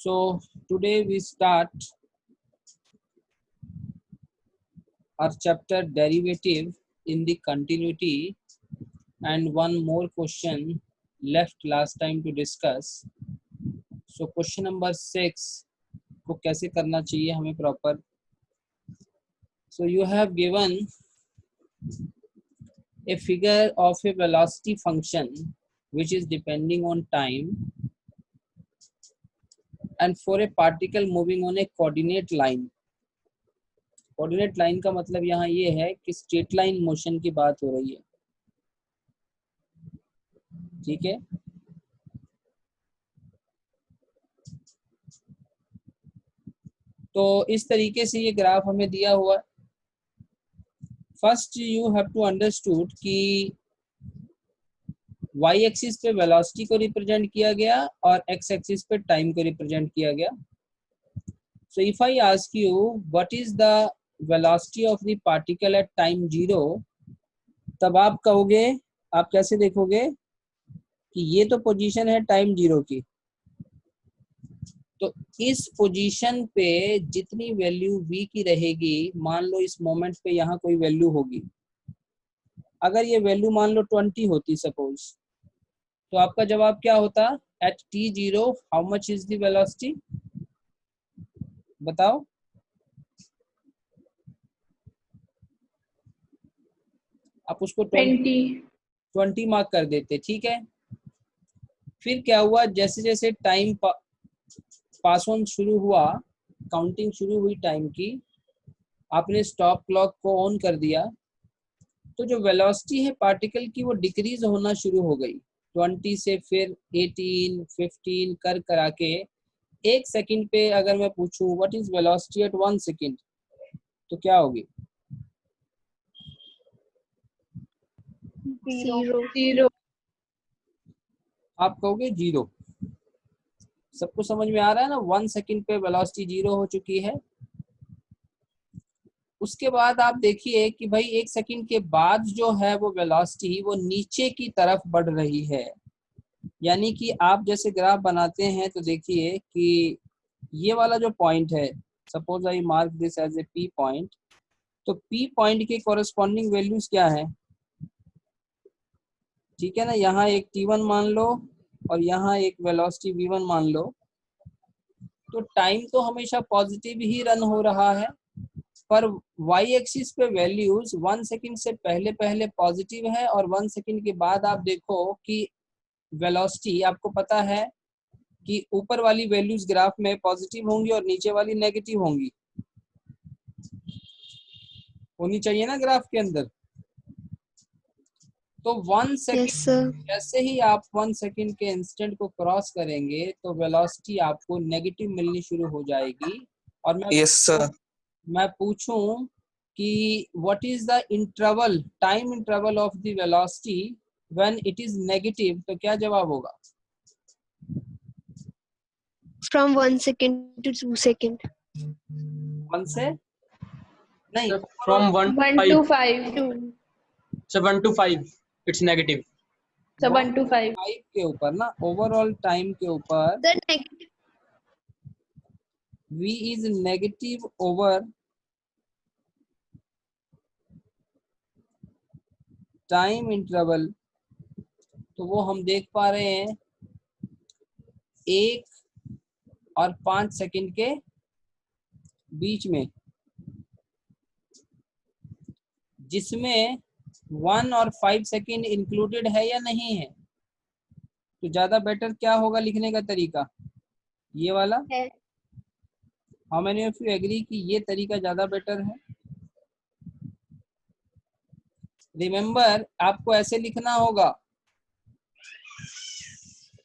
So today we start our chapter derivative in the continuity, and one more question left last time to discuss. So question number 6 को कैसे करना चाहिए हमें proper. So you have given a figure of a velocity function which is depending on time and for a particle moving on a coordinate line. Coordinate line का मतलब यहाँ ये है कि स्ट्रेट लाइन मोशन की बात हो रही है, ठीक है. तो इस तरीके से ये ग्राफ हमें दिया हुआ है. First you have to understood कि वाई एक्सिस पे वेलोसिटी को रिप्रेजेंट किया गया और एक्स एक्सिस पे टाइम को रिप्रेजेंट किया गया. So if I ask you what is the velocity of the particle at time 0, तब आप कहोगे, आप कैसे देखोगे कि ये तो पोजीशन है टाइम 0 की, तो इस पोजीशन पे जितनी वैल्यू v की रहेगी, मान लो इस मोमेंट पे यहाँ कोई वैल्यू होगी, अगर ये वैल्यू मान लो 20 होती सपोज, तो आपका जवाब क्या होता? At t0 how much is the velocity, बताओ. आप उसको 20 मार्क कर देते, ठीक है. फिर क्या हुआ, जैसे जैसे टाइम पास ऑन शुरू हुआ, काउंटिंग शुरू हुई टाइम की, आपने स्टॉप क्लॉक को ऑन कर दिया, तो जो वेलोसिटी है पार्टिकल की वो डिक्रीज होना शुरू हो गई. 20 से फिर 18, 15 कर करा के एक सेकंड पे अगर मैं पूछूं what is velocity at 1 second, तो क्या होगी? जीरो. आप कहोगे 0. सबको समझ में आ रहा है ना? 1 सेकंड पे वेलोसिटी 0 हो चुकी है. उसके बाद आप देखिए कि भाई एक सेकंड के बाद जो है वो वेलोसिटी वो नीचे की तरफ बढ़ रही है. यानी कि आप जैसे ग्राफ बनाते हैं तो देखिए कि ये वाला जो पॉइंट है, suppose I mark this as a P point, तो पी पॉइंट के कॉरेस्पॉन्डिंग वैल्यूज क्या है? ठीक है ना, यहाँ एक t1 मान लो और यहाँ एक वेलोसिटी v1 मान लो, तो टाइम तो हमेशा पॉजिटिव ही रन हो रहा है, पर y एक्सिस पे वैल्यूज 1 सेकंड से पहले पहले पॉजिटिव है और 1 सेकंड के बाद आप देखो कि वेलोसिटी, आपको पता है कि ऊपर वाली वैल्यूज ग्राफ में पॉजिटिव होंगी और नीचे वाली नेगेटिव होंगी, होनी चाहिए ना ग्राफ के अंदर. तो 1 सेकंड जैसे ही आप 1 सेकंड के इंस्टेंट को क्रॉस करेंगे तो वेलोसिटी आपको नेगेटिव मिलनी शुरू हो जाएगी. और मैं पूछूं कि what is the interval, time interval of the velocity when it is negative, तो क्या जवाब होगा? From 1 second to 2 second. 1 से नहीं, from 1 to 5. So 1 to 5 it's negative. 1 to 5. 5 के ऊपर ना, ओवरऑल टाइम के ऊपर The negative. v is negative over time interval, तो वो हम देख पा रहे हैं 1 और 5 सेकंड के बीच में, जिसमें 1 और 5 सेकंड इंक्लूडेड है या नहीं है. तो ज्यादा बेटर क्या होगा लिखने का तरीका? ये वाला. है. How many of you agree कि ये तरीका ज्यादा बेटर है? रिमेंबर, आपको ऐसे लिखना होगा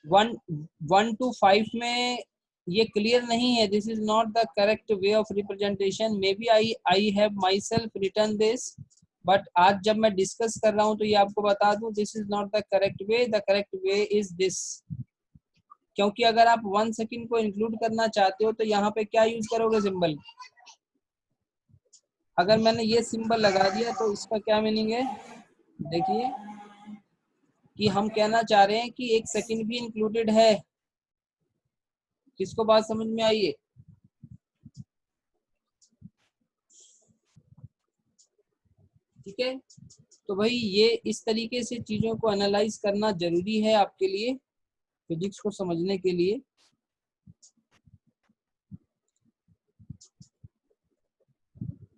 1 to 5 में ये क्लियर नहीं है. This is not the correct way of representation. Maybe I have myself written this, but आज जब मैं डिस्कस कर रहा हूं तो ये आपको बता दूं, this is not the correct way. The correct way is this. क्योंकि अगर आप 1 सेकंड को इंक्लूड करना चाहते हो तो यहाँ पे क्या यूज करोगे? सिंबल. अगर मैंने ये सिंबल लगा दिया तो इसका क्या मीनिंग है? देखिए कि हम कहना चाह रहे हैं कि 1 सेकंड भी इंक्लूडेड है. किसको बात समझ में आई है? ठीक है, तो भाई ये इस तरीके से चीजों को एनालाइज करना जरूरी है आपके लिए फिजिक्स को समझने के लिए।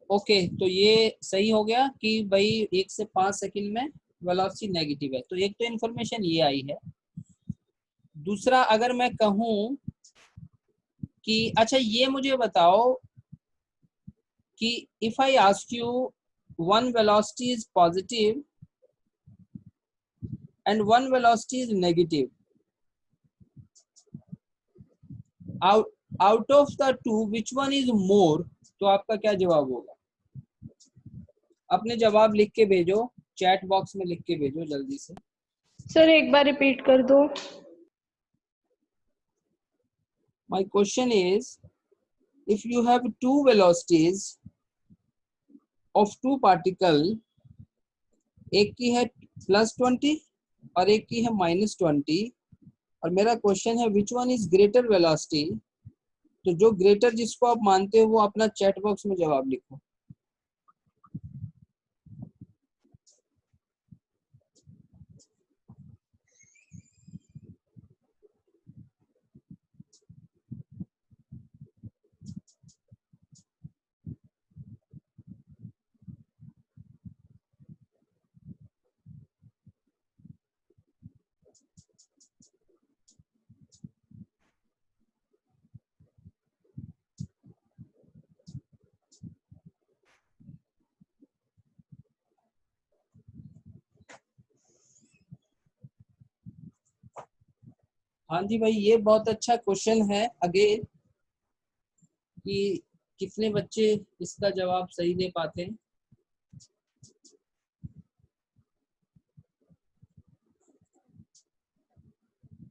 ओके, तो ये सही हो गया कि भाई 1 से 5 सेकंड में वेलोसिटी नेगेटिव है। तो एक तो इन्फॉर्मेशन ये आई है। दूसरा, अगर मैं कहूं कि अच्छा ये मुझे बताओ कि if I ask you one velocity is positive and one velocity is negative, out of the two which one is more, तो आपका क्या जवाब होगा? अपने जवाब लिख के भेजो, चैट बॉक्स में लिख के भेजो जल्दी से। सर एक बार रिपीट कर दो। My question is, if you have two velocities of two particle, एक की है +20 और एक की है -20, और मेरा क्वेश्चन है which one is greater velocity, तो जो ग्रेटर जिसको आप मानते हो वो अपना चैट बॉक्स में जवाब लिखो। हाँ जी भाई, ये बहुत अच्छा क्वेश्चन है अगेन, कि कितने बच्चे इसका जवाब सही दे पाते हैं।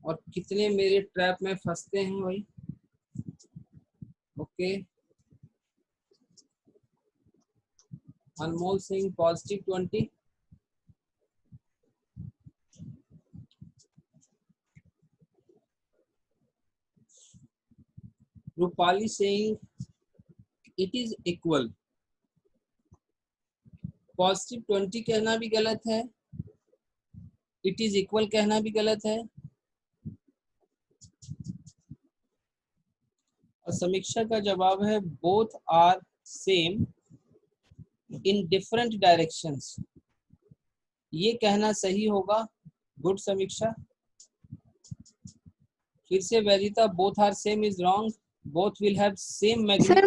और कितने मेरे ट्रैप में फंसते हैं भाई। Okay, Anmol Singh +20, Rupali Singh it is equal. +20 कहना भी गलत है, इट इज इक्वल कहना भी गलत है। और समीक्षा का जवाब है both are same in different directions, ये कहना सही होगा। गुड समीक्षा। फिर से Vaidita, both are same is wrong, both will have same magnitude. Sir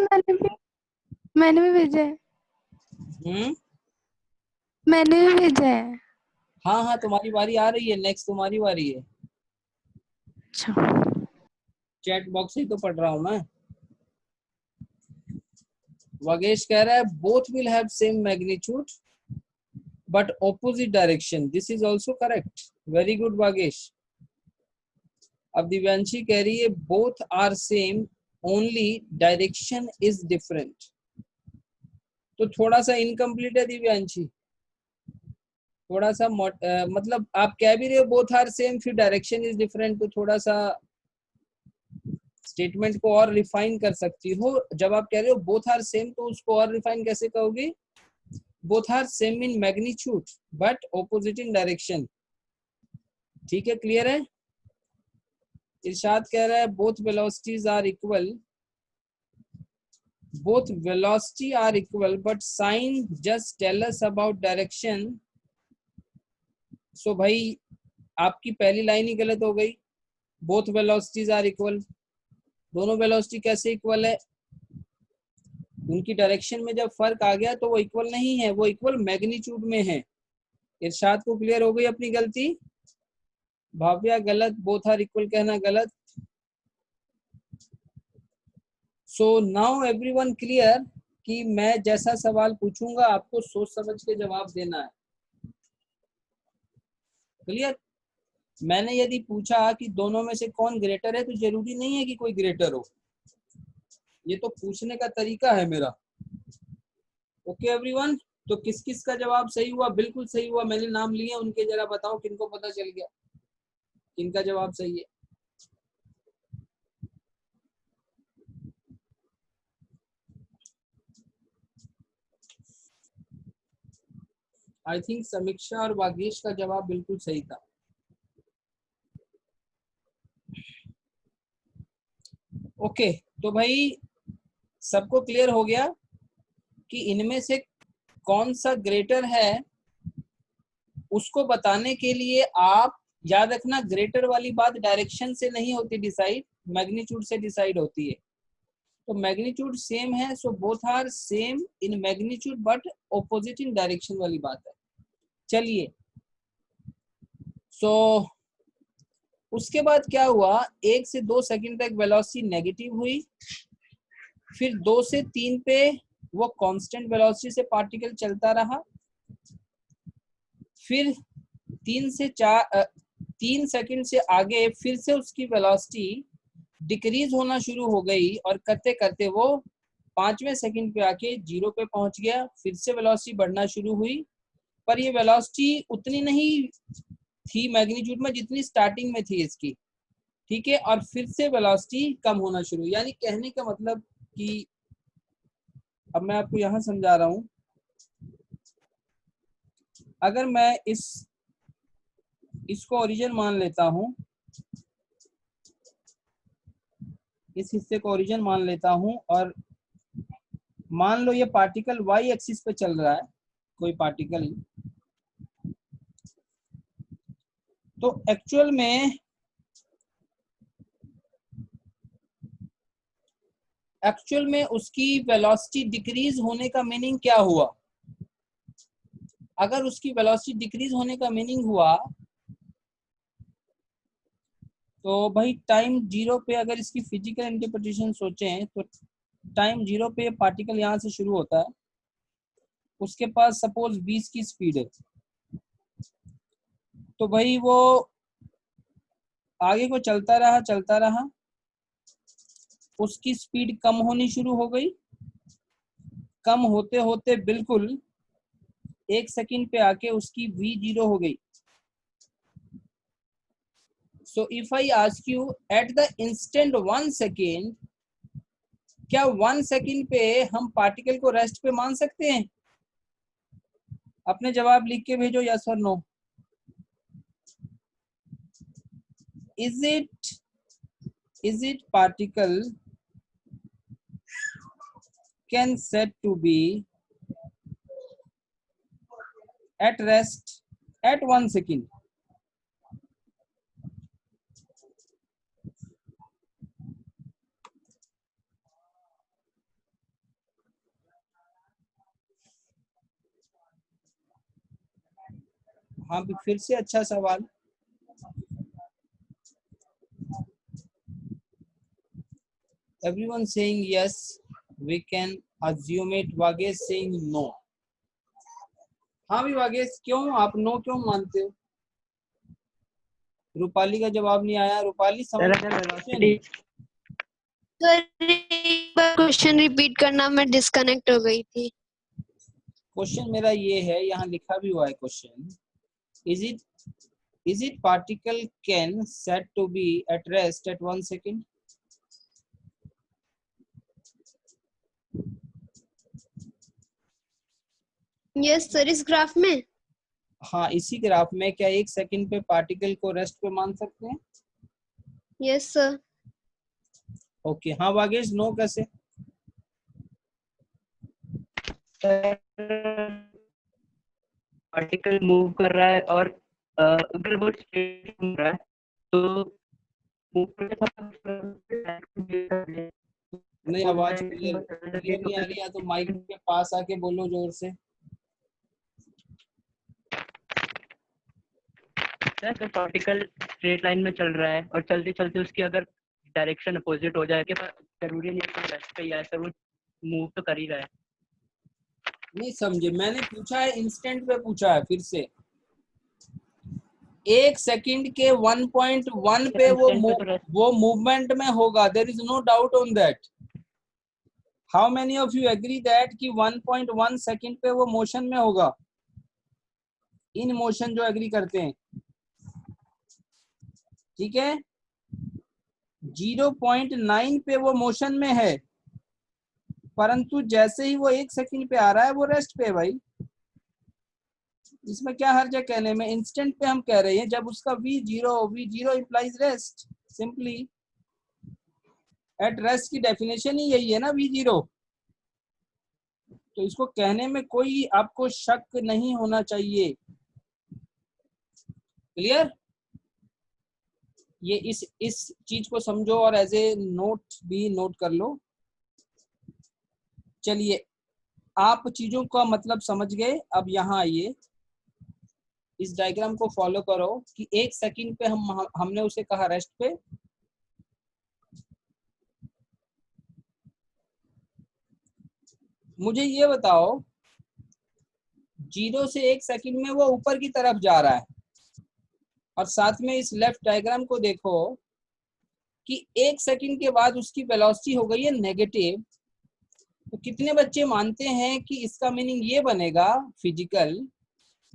मैंने भी भेजा है। मैंने भी भेजा है। हाँ हाँ, तुम्हारी बारी आ रही है, नेक्स्ट तुम्हारी बारी है। अच्छा, चैट बॉक्स ही तो पढ़ रहा हूँ मैं। वागेश कह रहा है both will have same magnitude but opposite direction, this is also correct, very good Vagesh. अब दिव्यांशी कह रही है both are same only direction is different, तो थोड़ा सा इनकम्प्लीट है दिव्यांशी, थोड़ा सा मतलब आप कह भी रहे हो बोथ आर सेम, फिर डायरेक्शन इज डिफरेंट, तो थोड़ा सा स्टेटमेंट को और रिफाइन कर सकती हो। जब आप कह रहे हो बोथ आर सेम, तो उसको और रिफाइन कैसे कहोगे? Both are same in magnitude but opposite in direction. ठीक है, क्लियर है? इरशाद कह रहा है both velocities are equal, both velocity are equal but sign just tell us about direction। so भाई आपकी पहली लाइन ही गलत हो गई। both velocities are equal, दोनों वेलोसिटी कैसे इक्वल है? उनकी डायरेक्शन में जब फर्क आ गया तो वो इक्वल नहीं है, वो इक्वल मैग्नीट्यूड में है। इरशाद को क्लियर हो गई अपनी गलती। भाव्या गलत, बोथ आर इक्वल कहना गलत। सो नाउ एवरीवन क्लियर कि मैं जैसा सवाल पूछूंगा आपको सोच समझ के जवाब देना है। क्लियर? मैंने यदि पूछा कि दोनों में से कौन ग्रेटर है, तो जरूरी नहीं है कि कोई ग्रेटर हो, ये तो पूछने का तरीका है मेरा। ओके एवरीवन, तो किस किस का जवाब सही हुआ? बिल्कुल सही हुआ, मैंने नाम लिए उनके, जरा बताओ किनको पता चल गया किनका जवाब सही है। आई थिंक समीक्षा और वागीश का जवाब बिल्कुल सही था। ओके, तो भाई सबको क्लियर हो गया कि इनमें से कौन सा ग्रेटर है। उसको बताने के लिए आप याद रखना, ग्रेटर वाली बात डायरेक्शन से नहीं होती डिसाइड, मैग्नीट्यूड से डिसाइड होती है। तो मैग्नीट्यूड सेम है, so both are same in magnitude but opposite in direction वाली बात है। चलिए, सो उसके बाद क्या हुआ, 1 से 2 सेकंड तक वेलोसिटी नेगेटिव हुई, फिर 2 से 3 पे वो कांस्टेंट वेलोसिटी से पार्टिकल चलता रहा, फिर 3 सेकंड से आगे फिर से उसकी वेलोसिटी डिक्रीज होना शुरू हो गई और करते करते वो 5वें सेकंड पे आके 0 पे पहुंच गया। फिर से वेलोसिटी बढ़ना शुरू हुई, पर ये वेलोसिटी उतनी नहीं थी मैग्नीट्यूड में जितनी स्टार्टिंग में थी इसकी, ठीक है। और फिर से वेलोसिटी कम होना शुरू, यानी कहने का मतलब कि अब मैं आपको यहां समझा रहा हूं, अगर मैं इसको ओरिजिन मान लेता हूं, इस हिस्से को ओरिजिन मान लेता हूं, और मान लो ये पार्टिकल वाई एक्सिस पे चल रहा है, कोई पार्टिकल, तो एक्चुअल में उसकी वेलोसिटी डिक्रीज होने का मीनिंग क्या हुआ। अगर उसकी वेलोसिटी डिक्रीज होने का मीनिंग हुआ तो भाई टाइम 0 पे अगर इसकी फिजिकल इंटरप्रिटेशन सोचें तो टाइम 0 पे पार्टिकल यहाँ से शुरू होता है, उसके पास सपोज 20 की स्पीड है, तो भाई वो आगे को चलता रहा, उसकी स्पीड कम होनी शुरू हो गई, कम होते होते बिल्कुल 1 सेकंड पे आके उसकी v0 हो गई। So if I ask you at the instant 1 second, क्या 1 सेकंड पे हम पार्टिकल को रेस्ट पे मान सकते हैं? अपने जवाब लिख के भेजो, यस और no. Is it particle can said to be at rest at 1 second? हाँ, फिर से अच्छा सवाल। Everyone saying yes, we can assume it. Vagesh saying no. हाँ भी वागेश, क्यों आप नो क्यों मानते हो? रूपाली का जवाब नहीं आया। रूपाली समझ क्वेश्चन रिपीट करना, मैं डिस्कनेक्ट हो गई थी। क्वेश्चन मेरा ये है, यहाँ लिखा भी हुआ है question, is it particle can said to be at rest at 1 second? Yes sir, इस ग्राफ में। हाँ, इसी ग्राफ में क्या 1 सेकंड पे पार्टिकल को रेस्ट पे मान सकते हैं? Yes sir. ओके, हाँ वागेश, नो कैसे? पार्टिकल मूव कर रहा है और अगर वो स्ट्रेट घूम रहा है तो नहीं, आवाज क्लियर नहीं आ रही है, तो माइक के पास आके बोलो जोर से। सर पार्टिकल स्ट्रेट लाइन में चल रहा है और चलते चलते उसकी अगर डायरेक्शन अपोजिट हो जाए, जरूरी नहीं है रेस्ट पे ही है सर, वो मूव तो कर ही रहा है। नहीं समझे, मैंने पूछा है इंस्टेंट पे पूछा है, फिर से 1 सेकंड के 1.1 पे वो मूवमेंट में होगा, there is no doubt on that. How many of you agree that कि 1.1 सेकंड पे वो मोशन में होगा? इन मोशन जो एग्री करते हैं, ठीक है। 0.9 पे वो मोशन में है, परंतु जैसे ही वो 1 सेकंड पे आ रहा है वो रेस्ट पे है भाई। इसमें क्या हर्ज है कहने में? इंस्टेंट पे हम कह रहे हैं जब उसका v0 implies rest, simply at rest की डेफिनेशन ही यही है ना v0। तो इसको कहने में कोई आपको शक नहीं होना चाहिए। क्लियर? ये इस चीज को समझो और एज ए नोट भी नोट कर लो। चलिए, आप चीजों का मतलब समझ गए। अब यहाँ आइए, इस डायग्राम को फॉलो करो कि 1 सेकंड पे हमने उसे कहा रेस्ट पे। मुझे ये बताओ, 0 से 1 सेकंड में वो ऊपर की तरफ जा रहा है, और साथ में इस लेफ्ट डायग्राम को देखो कि 1 सेकंड के बाद उसकी वेलोसिटी हो गई है नेगेटिव। तो कितने बच्चे मानते हैं कि इसका मीनिंग ये बनेगा फिजिकल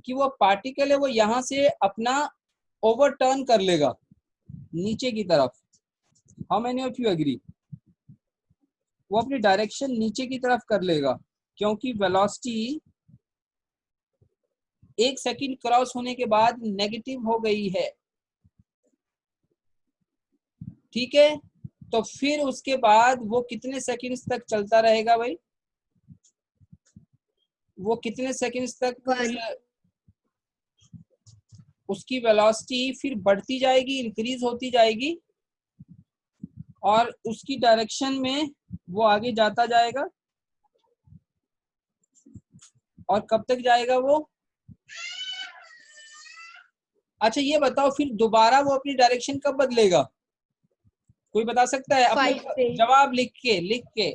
कि वो पार्टिकल है वो यहां से अपना ओवरटर्न कर लेगा नीचे की तरफ? How many of you agree? वो अपनी डायरेक्शन नीचे की तरफ कर लेगा, क्योंकि वेलोसिटी 1 सेकंड क्रॉस होने के बाद नेगेटिव हो गई है। ठीक है, तो फिर उसके बाद वो कितने सेकंड्स तक चलता रहेगा भाई? वो कितने सेकंड्स तक उसकी वेलोसिटी फिर बढ़ती जाएगी, इंक्रीज होती जाएगी, और उसकी डायरेक्शन में वो आगे जाता जाएगा। और कब तक जाएगा वो? अच्छा ये बताओ, फिर दोबारा वो अपनी डायरेक्शन कब बदलेगा? कोई बता सकता है? अपने जवाब लिख के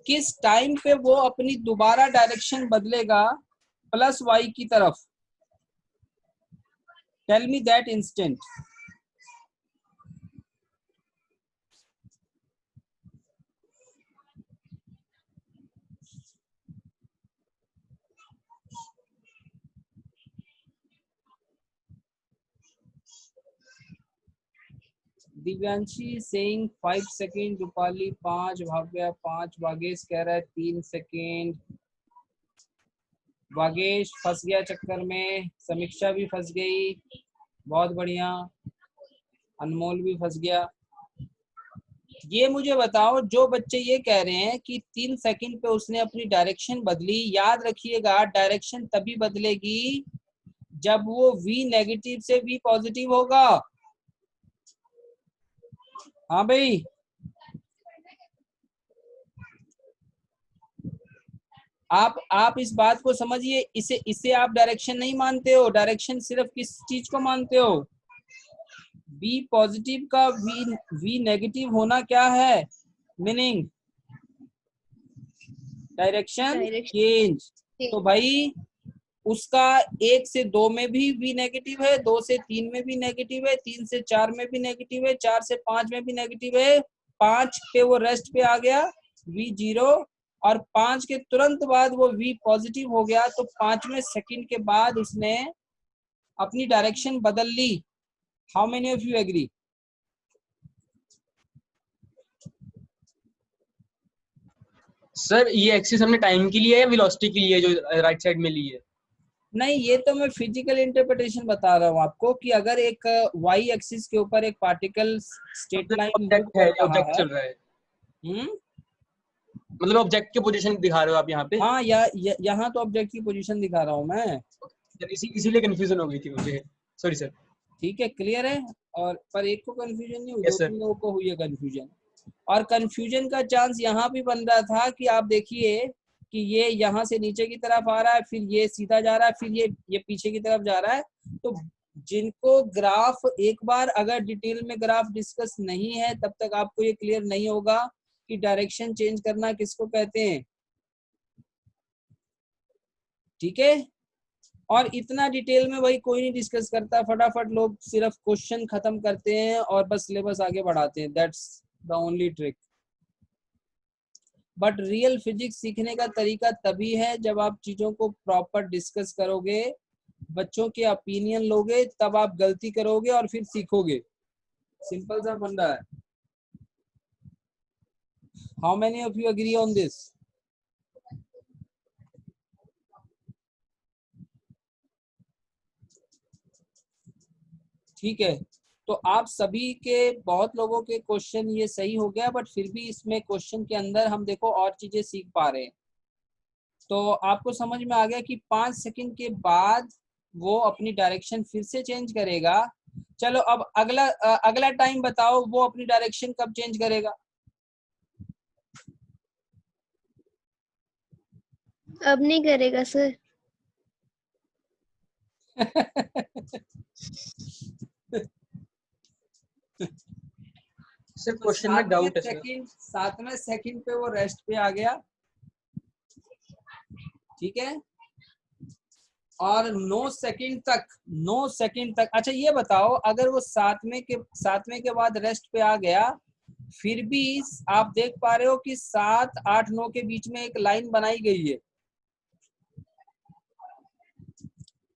किस टाइम पे वो अपनी दोबारा डायरेक्शन बदलेगा +y की तरफ? Tell me that instant. Divyanshi saying 5 second, Rupali 5, Bhavya 5, Vagesh कह रहा है 3 सेकेंड। वागेश फंस गया चक्कर में, समीक्षा भी फंस गई, बहुत बढ़िया, अनमोल भी फंस गया। ये मुझे बताओ, जो बच्चे ये कह रहे हैं कि 3 सेकंड पे उसने अपनी डायरेक्शन बदली, याद रखिएगा डायरेक्शन तभी बदलेगी जब वो v नेगेटिव से v पॉजिटिव होगा। हाँ भाई, आप इस बात को समझिए। इसे आप डायरेक्शन नहीं मानते हो। डायरेक्शन सिर्फ किस चीज को मानते हो? v पॉजिटिव का v नेगेटिव होना क्या है मीनिंग? Direction change. तो भाई उसका 1 से 2 में भी v नेगेटिव है, 2 से 3 में भी नेगेटिव है, 3 से 4 में भी नेगेटिव है, 4 से 5 में भी नेगेटिव है, 5 पे वो रेस्ट पे आ गया v0, और 5 के तुरंत बाद वो v पॉजिटिव हो गया। तो 5वें सेकंड के बाद उसने अपनी डायरेक्शन बदल ली। How many of you agree? Sir ये एक्सिस हमने टाइम के लिए है, वेलोसिटी के लिए जो राइट साइड में ली है? नहीं, ये तो मैं फिजिकल इंटरप्रिटेशन बता रहा हूँ आपको कि अगर एक y एक्सिस के ऊपर एक पार्टिकल स्ट्रेट लाइन मूव कर रहा ऑब्जेक्ट है। चल रहा है। मतलब ऑब्जेक्ट की पोजीशन दिखा रहे हो आप यहाँ पे? हाँ, यहाँ तो ऑब्जेक्ट की पोजीशन दिखा रहा हूँ मैं। इसीलिए कंफ्यूजन हो गई थी मुझे, सॉरी सर। ठीक है, क्लियर है। और पर एक को कंफ्यूजन नहीं हुई, Yes, 2-3 लोगों को हुई है कंफ्यूजन। और कंफ्यूजन का चांस यहाँ भी बन रहा था कि आप देखिए कि ये यहाँ से नीचे की तरफ आ रहा है, फिर ये सीधा जा रहा है, फिर ये पीछे की तरफ जा रहा है। तो जिनको ग्राफ एक बार अगर डिटेल में ग्राफ डिस्कस नहीं है, तब तक आपको ये क्लियर नहीं होगा कि डायरेक्शन चेंज करना किसको कहते हैं। ठीक है, और इतना डिटेल में भाई कोई नहीं डिस्कस करता, फटाफट लोग सिर्फ क्वेश्चन खत्म करते हैं और बस सिलेबस आगे बढ़ाते हैं। That's the only trick. But real physics सीखने का तरीका तभी है जब आप चीजों को प्रॉपर डिस्कस करोगे, बच्चों के ओपिनियन लोगे, तब आप गलती करोगे और फिर सीखोगे। सिंपल सा फंडा है। How many of you agree on this? ठीक है, तो आप सभी के बहुत लोगों के क्वेश्चन ये सही हो गया, बट फिर भी इसमें क्वेश्चन के अंदर हम देखो और चीजें सीख पा रहे हैं। तो आपको समझ में आ गया कि 5 सेकंड के बाद वो अपनी डायरेक्शन फिर से चेंज करेगा। चलो अब अगला टाइम बताओ, वो अपनी डायरेक्शन कब चेंज करेगा? अब नहीं करेगा सर। सर क्वेश्चन में डाउट है सर। 7वें सेकंड पे वो रेस्ट पे आ गया, ठीक है, और 9 सेकंड तक। अच्छा ये बताओ, अगर वो 7वें के बाद रेस्ट पे आ गया, फिर भी आप देख पा रहे हो कि 7, 8, 9 के बीच में एक लाइन बनाई गई है।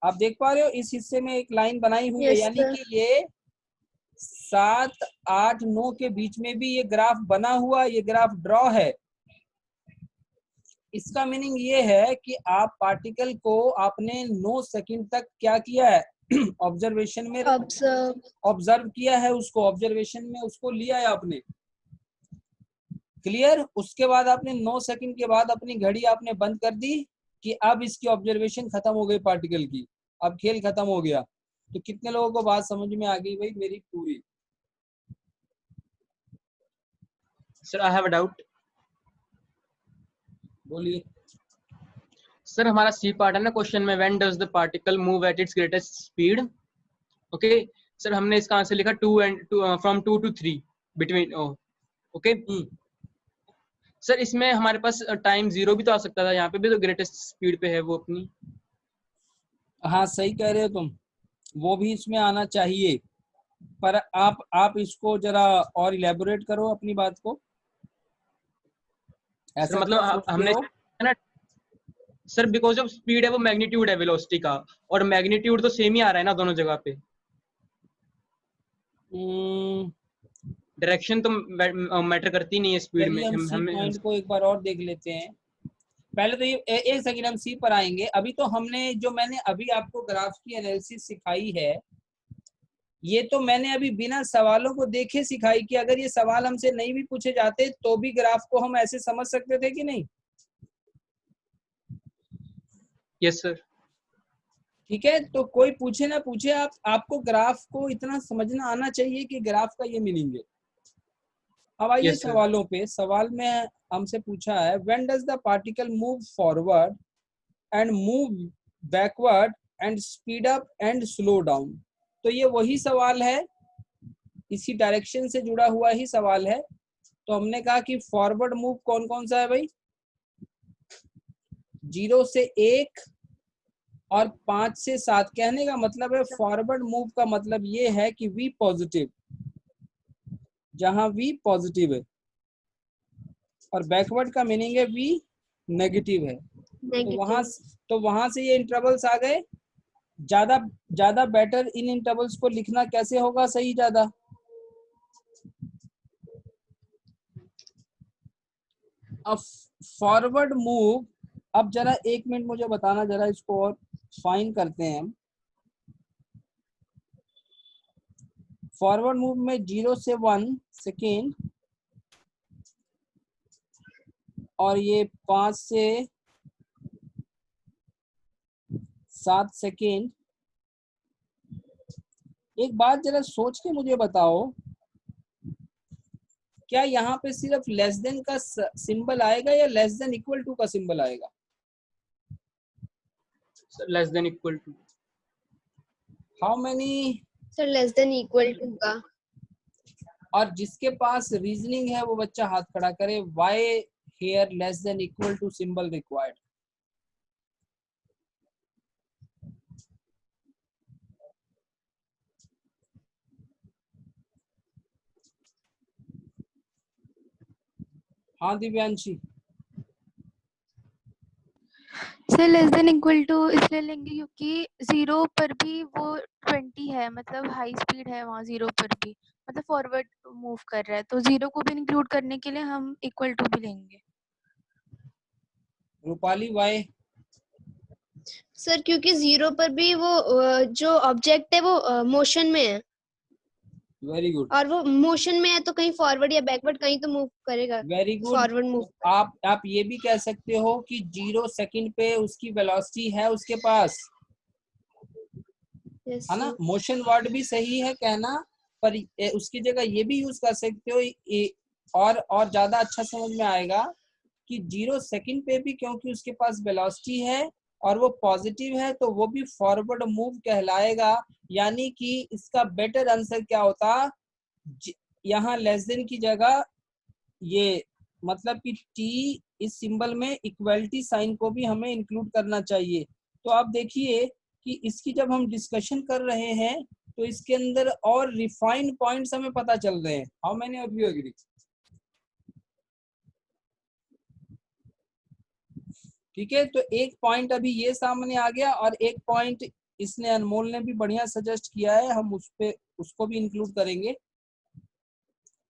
आप देख पा रहे हो इस हिस्से में एक लाइन बनाई हुई है, Yes, यानी sir. कि ये 7, 8, 9 के बीच में भी ये ग्राफ बना हुआ, ये ग्राफ ड्रॉ है। इसका मीनिंग ये है कि आप पार्टिकल को आपने 9 सेकंड तक क्या किया है? ऑब्जर्वेशन में ऑब्जर्व किया है, उसको ऑब्जर्वेशन में उसको लिया है आपने। क्लियर? उसके बाद आपने 9 सेकंड के बाद अपनी घड़ी आपने बंद कर दी कि अब इसकी ऑब्जर्वेशन खत्म हो गई पार्टिकल की, अब खेल खत्म हो गया। तो कितने लोगों को बात समझ में आ गई भाई मेरी पूरी? Sir I have a doubt. बोलिए। सर हमारा सी पार्ट है ना क्वेश्चन में, when does the particle move at its greatest speed. Okay sir, हमने इसका आंसर लिखा 2 and from 2 to 3 between. Okay sir, इसमें हमारे पास टाइम 0 भी तो आ सकता था, यहाँ पे भी तो ग्रेटेस्ट स्पीड पे है वो अपनी। हाँ सही कह रहे हो तुम, वो भी इसमें आना चाहिए, पर आप इसको जरा और इलेबोरेट करो अपनी बात को। ऐसा सर मतलब क्या सोचते हमने हो? है ना सर, बिकॉज ऑफ स्पीड है वो मैग्नीट्यूड है वेलोसिटी का, और मैग्नीट्यूड तो सेम ही आ रहा है ना दोनों जगह पे। डायरेक्शन तो मैटर करती नहीं है स्पीड में। चलिए हम सी पॉइंट को एक बार और देख लेते हैं। पहले तो ये एक सेकंड, हम सी पर आएंगे। अभी तो हमने जो मैंने अभी आपको ग्राफ की एनालिसिस सिखाई है, ये तो मैंने अभी बिना सवालों को देखे सिखाई कि अगर ये सवाल हमसे नहीं भी पूछे जाते तो भी ग्राफ को हम ऐसे समझ सकते थे कि नहीं? Yes sir. ठीक है, तो कोई पूछे ना पूछे, आपको ग्राफ को इतना समझना आना चाहिए कि ग्राफ का ये मीनिंग है। अब आइए Yes, sir. सवालों पे। सवाल में हमसे पूछा है when does the particle move forward and move backward and speed up and slow down. तो ये वही सवाल है, इसी डायरेक्शन से जुड़ा हुआ ही सवाल है। तो हमने कहा कि फॉरवर्ड मूव कौन कौन सा है भाई? 0 से 1 और 5 से 7। कहने का मतलब है फॉरवर्ड मूव का मतलब ये है कि V पॉजिटिव, जहां V पॉजिटिव है, और बैकवर्ड का मीनिंग है V नेगेटिव है। तो वहां से ये इंटरवल्स आ गए। ज्यादा बेटर इन इंटरवल्स को लिखना कैसे होगा सही? ज्यादा अब फॉरवर्ड मूव, अब जरा 1 मिनट मुझे बताना, जरा इसको और फाइन करते हैं हम। फॉरवर्ड मूव में 0 से 1 सेकेंड और ये 5 से 7 सेकेंड। एक बात जरा सोच के मुझे बताओ, क्या यहाँ पे सिर्फ लेस देन का सिंबल आएगा या लेस देन इक्वल टू का सिंबल आएगा? Less than equal to. How many? Sir less than equal to का। और जिसके पास रीजनिंग है वो बच्चा हाथ खड़ा करे। Why here less than equal to symbol required? हाँ Divyanshi. Sir less than equal to इसलिए लेंगे क्योंकि 0 पर भी वो 20 है, मतलब हाई स्पीड है वहाँ 0 पर भी, मतलब फॉरवर्ड मूव कर रहा है, तो 0 को भी इंक्लूड करने के लिए हम इक्वल टू भी लेंगे। रूपाली वाई? सर क्योंकि 0 पर भी वो जो ऑब्जेक्ट है वो मोशन में है। वेरी गुड, और वो मोशन में है तो कहीं फॉरवर्ड या बैकवर्ड कहीं तो मूव करेगा, वेरी गुड। Forward move. आप ये भी कह सकते हो कि 0 सेकंड पे उसकी वेलोसिटी है उसके पास, यस है ना। सर। मोशन वर्ड भी सही है कहना, पर उसकी जगह ये भी यूज कर सकते हो और ज्यादा अच्छा समझ में आएगा कि 0 सेकंड पे भी क्योंकि उसके पास वेलोसिटी है और वो पॉजिटिव है तो वो भी फॉरवर्ड मूव कहलाएगा। यानी कि इसका बेटर आंसर क्या होता, यहाँ लेस देन की जगह ये मतलब कि टी इस सिंबल में इक्वलिटी साइन को भी हमें इंक्लूड करना चाहिए। तो आप देखिए कि इसकी जब हम डिस्कशन कर रहे हैं तो इसके अंदर और रिफाइन पॉइंट्स हमें पता चल रहे हैं। How many of you agree? ठीक है, तो एक पॉइंट अभी ये सामने आ गया और एक पॉइंट इसने अनमोल ने भी बढ़िया सजेस्ट किया है, हम उसको भी इंक्लूड करेंगे।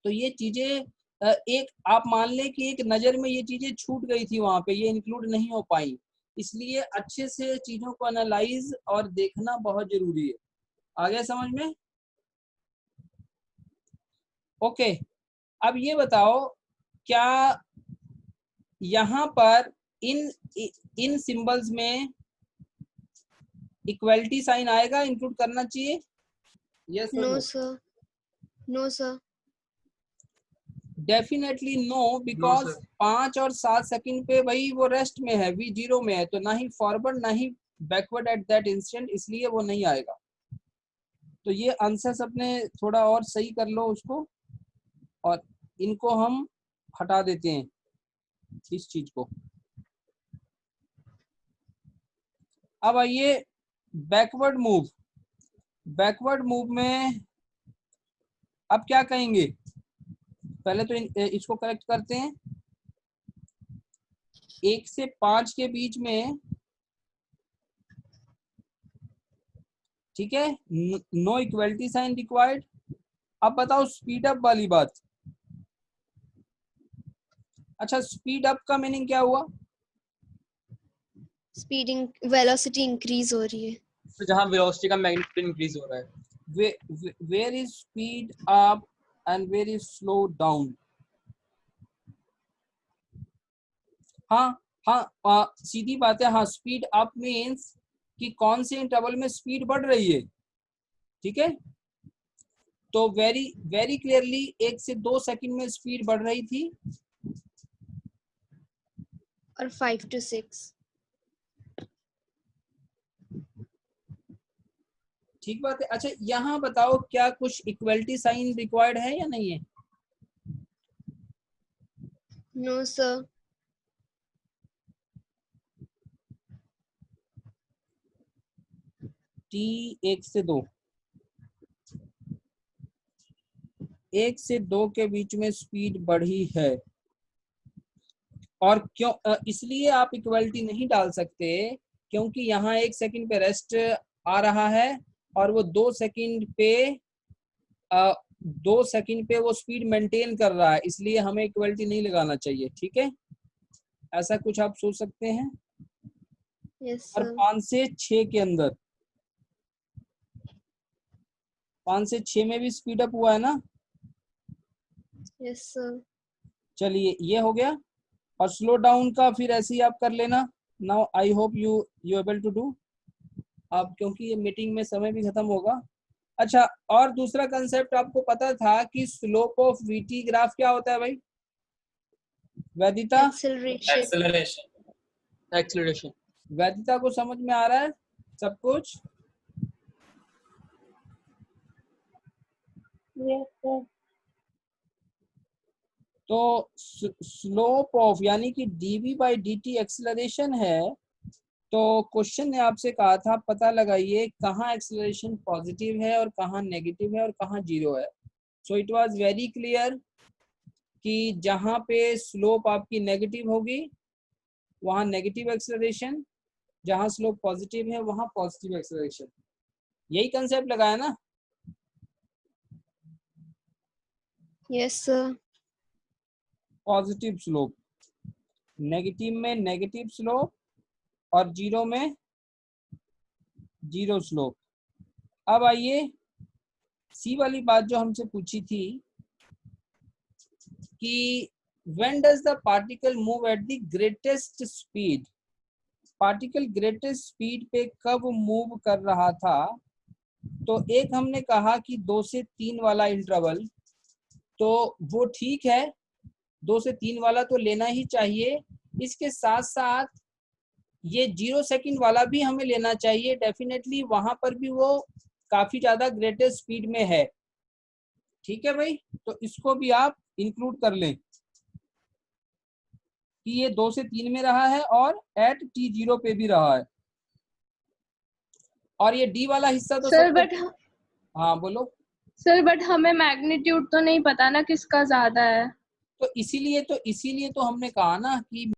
तो ये चीजें एक आप मान लें कि एक नजर में ये चीजें छूट गई थी, वहां पे ये इंक्लूड नहीं हो पाई, इसलिए अच्छे से चीजों को एनालाइज और देखना बहुत जरूरी है। आ गया समझ में? ओके, अब ये बताओ क्या यहाँ पर इन सिंबल्स में इक्वलिटी साइन आएगा, इंक्लूड करना चाहिए? यस और no no? Sir, no sir. Definitely no, because 5 और 7 सेकंड पे भाई वो रेस्ट में है, वी 0 में है, तो ना ही फॉरवर्ड ना ही बैकवर्ड एट दैट इंस्टेंट, इसलिए वो नहीं आएगा। तो ये आंसर्स अपने थोड़ा और सही कर लो उसको, और इनको हम हटा देते हैं इस चीज को। अब आइए बैकवर्ड मूव। बैकवर्ड मूव में अब क्या कहेंगे, पहले तो इसको करेक्ट करते हैं। 1 से 5 के बीच में, ठीक है, नो इक्वलिटी साइन रिक्वायर्ड। अब बताओ स्पीड अप वाली बात। अच्छा, स्पीड अप का मीनिंग क्या हुआ? स्पीडिंग, वेलोसिटी इंक्रीज हो रही है। तो जहाँ वेलोसिटी का मैग्नीट्यूड इंक्रीज हो रहा है। Where is speed up and where is slow down? हाँ हाँ, सीधी बात है। हाँ, स्पीड अप मीन्स कि कौन से इंटरवल में स्पीड बढ़ रही है, ठीक है। तो वेरी वेरी क्लियरली 1 से 2 सेकंड में स्पीड बढ़ रही थी, और 5 to 6। ठीक बात है। अच्छा, यहाँ बताओ क्या कुछ इक्वलिटी साइन रिक्वायर्ड है या नहीं है? No sir. टी 1 से 2, 1 से 2 के बीच में स्पीड बढ़ी है, और क्यों इसलिए आप इक्वलिटी नहीं डाल सकते क्योंकि यहाँ 1 सेकंड पे रेस्ट आ रहा है और वो 2 सेकंड पे 2 सेकंड पे वो स्पीड मेंटेन कर रहा है, इसलिए हमें इक्वलिटी नहीं लगाना चाहिए, ठीक है। ऐसा कुछ आप सोच सकते हैं। यस और सर। 5 से 6 के अंदर, 5 से 6 में भी स्पीड अप हुआ है ना? Yes sir. चलिए, ये हो गया। और स्लो डाउन का फिर ऐसे ही आप कर लेना। Now I hope you able to do. अब क्योंकि ये मीटिंग में समय भी खत्म होगा। अच्छा, और दूसरा कंसेप्ट आपको पता था कि स्लोप ऑफ वीटी ग्राफ क्या होता है भाई? वैदिता, एक्सेलरेशन। वैदिता को समझ में आ रहा है सब कुछ? Yes sir. तो स्लोप ऑफ यानी कि dv/dt एक्सेलरेशन है। तो क्वेश्चन ने आपसे कहा था पता लगाइए कहाँ एक्सेलरेशन पॉजिटिव है और कहाँ नेगेटिव है और कहाँ जीरो है। So it was very clear कि जहाँ पे स्लोप आपकी नेगेटिव होगी वहाँ नेगेटिव एक्सेलरेशन, जहाँ स्लोप पॉजिटिव है वहाँ पॉजिटिव एक्सेलरेशन। यही कंसेप्ट लगाया ना? Yes sir. Positive slope, negative में नेगेटिव स्लोप और जीरो में जीरो स्लोप। अब आइए सी वाली बात जो हमसे पूछी थी कि when does the particle move at the greatest speed, particle greatest speed पे कब मूव कर रहा था। तो एक हमने कहा कि 2 से 3 वाला इंटरवल, तो वो ठीक है, 2 से 3 वाला तो लेना ही चाहिए। इसके साथ साथ ये 0 सेकंड वाला भी हमें लेना चाहिए, डेफिनेटली वहां पर भी वो काफी ज्यादा ग्रेटेस्ट स्पीड में है। ठीक है भाई, तो इसको भी आप इंक्लूड कर लें कि ये 2 से 3 में रहा है और एट t0 पे भी रहा है। और ये डी वाला हिस्सा तो सर बट हाँ बोलो सर बट हमें मैग्नीट्यूड तो नहीं पता ना किसका ज्यादा है। तो इसीलिए तो हमने कहा ना कि